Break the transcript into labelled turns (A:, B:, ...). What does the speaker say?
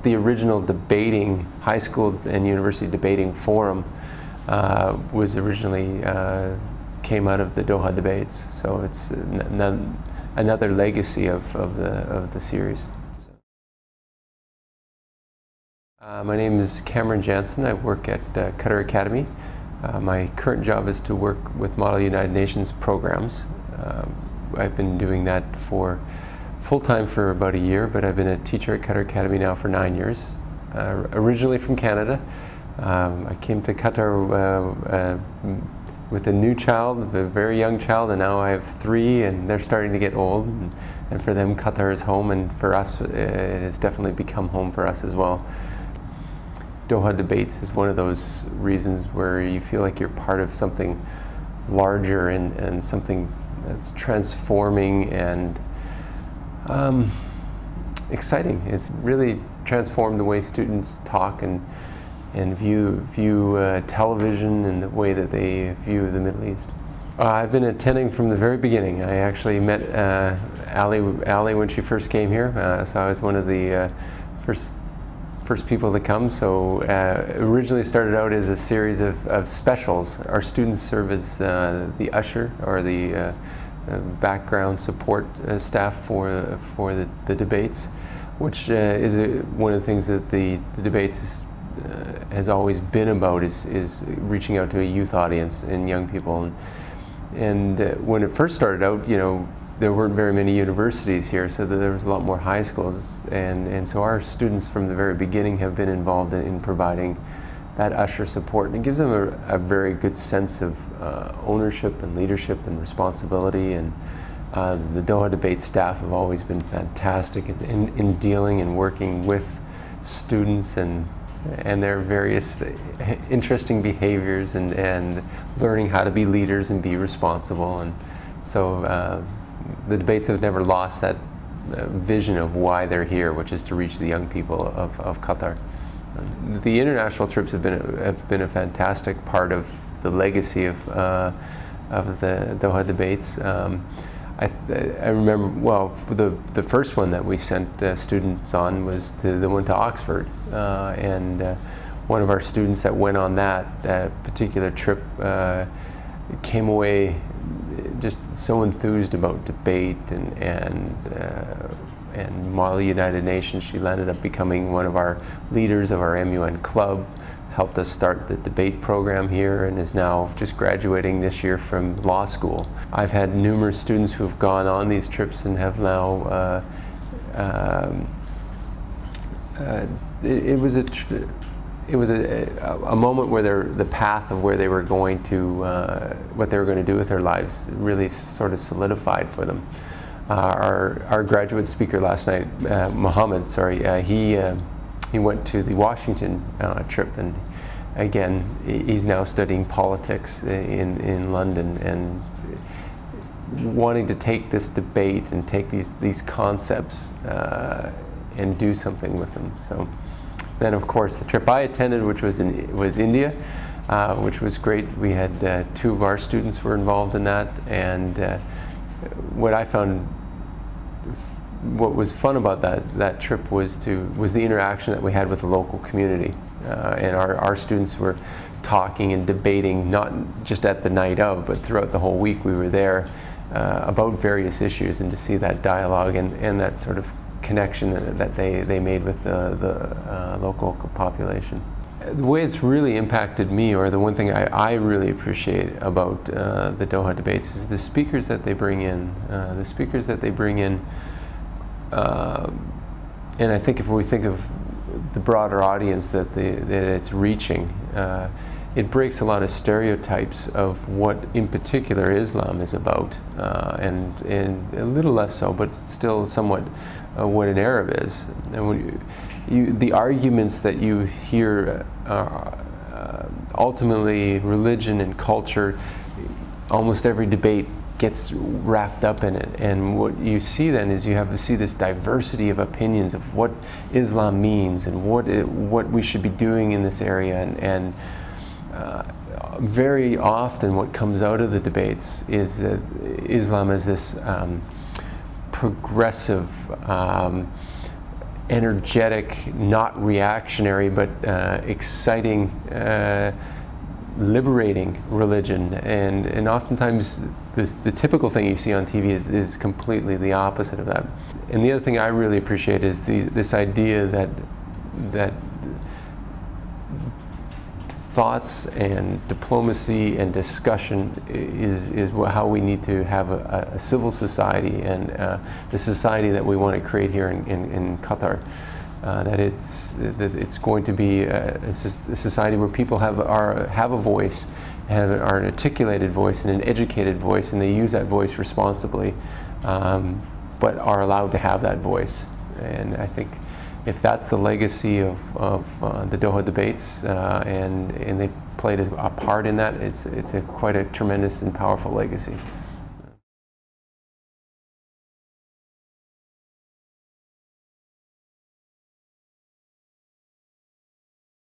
A: The original debating, high school and university debating forum was originally came out of the Doha Debates, so it's another legacy of the series. My name is Cameron Janzen. I work at Qatar Academy. My current job is to work with Model United Nations programs. I've been doing that for full-time for about a year, but I've been a teacher at Qatar Academy now for 9 years. Originally from Canada. I came to Qatar with a new child, a very young child, and now I have 3, and they're starting to get old. And for them, Qatar is home, and for us, it has definitely become home for us as well. Doha Debates is one of those reasons where you feel like you're part of something larger and something that's transforming and exciting. It's really transformed the way students talk and view television and the way that they view the Middle East. I've been attending from the very beginning. I actually met Ali when she first came here, so I was one of the first people to come. So originally started out as a series of specials. Our students serve as the usher or the background support staff for the debates, which is one of the things that the debates has always been about, is reaching out to a youth audience and young people. And when it first started out, you know, there weren't very many universities here, so there was a lot more high schools, and so our students from the very beginning have been involved in providing that usher support, and it gives them a very good sense of ownership and leadership and responsibility. And the Doha Debate staff have always been fantastic in dealing and working with students and their various interesting behaviors and learning how to be leaders and be responsible. And so the debates have never lost that vision of why they're here, which is to reach the young people of Qatar. The international trips have been a fantastic part of the legacy of the Doha Debates. I remember, well, the first one that we sent students on was the one to Oxford, and one of our students that went on that particular trip came away just so enthused about debate and Model United Nations. She ended up becoming one of our leaders of our MUN club, helped us start the debate program here, and is now just graduating this year from law school. I've had numerous students who have gone on these trips and have now it was a moment where the path of where they were going to, what they were going to do with their lives really sort of solidified for them. Our graduate speaker last night, Mohammed, he went to the Washington trip, and again, he's now studying politics in London, and wanting to take this debate and take these concepts and do something with them. So then, of course, the trip I attended, which was India, which was great. We had 2 of our students were involved in that, and what I found, what was fun about that trip was the interaction that we had with the local community, and our students were talking and debating, not just at the night of, but throughout the whole week we were there about various issues, and to see that dialogue and that sort of connection that they made with the local population. The way it's really impacted me, or the one thing I really appreciate about the Doha Debates, is the speakers that they bring in. And I think if we think of the broader audience that it's reaching, it breaks a lot of stereotypes of what in particular Islam is about, and a little less so, but still somewhat what an Arab is. And when the arguments that you hear ultimately religion and culture, almost every debate gets wrapped up in it, and what you see then is you see this diversity of opinions of what Islam means and what we should be doing in this area, and very often what comes out of the debates is that Islam is this progressive energetic, not reactionary, but exciting, liberating religion. And oftentimes the typical thing you see on TV is completely the opposite of that. And the other thing I really appreciate is this idea that thoughts and diplomacy and discussion is how we need to have a civil society, and the society that we want to create here in Qatar. That it's going to be a society where people have a voice, are an articulated voice and an educated voice, and they use that voice responsibly, but are allowed to have that voice. And I think if that's the legacy of the Doha Debates, and they've played a part in that, it's quite a tremendous and powerful legacy.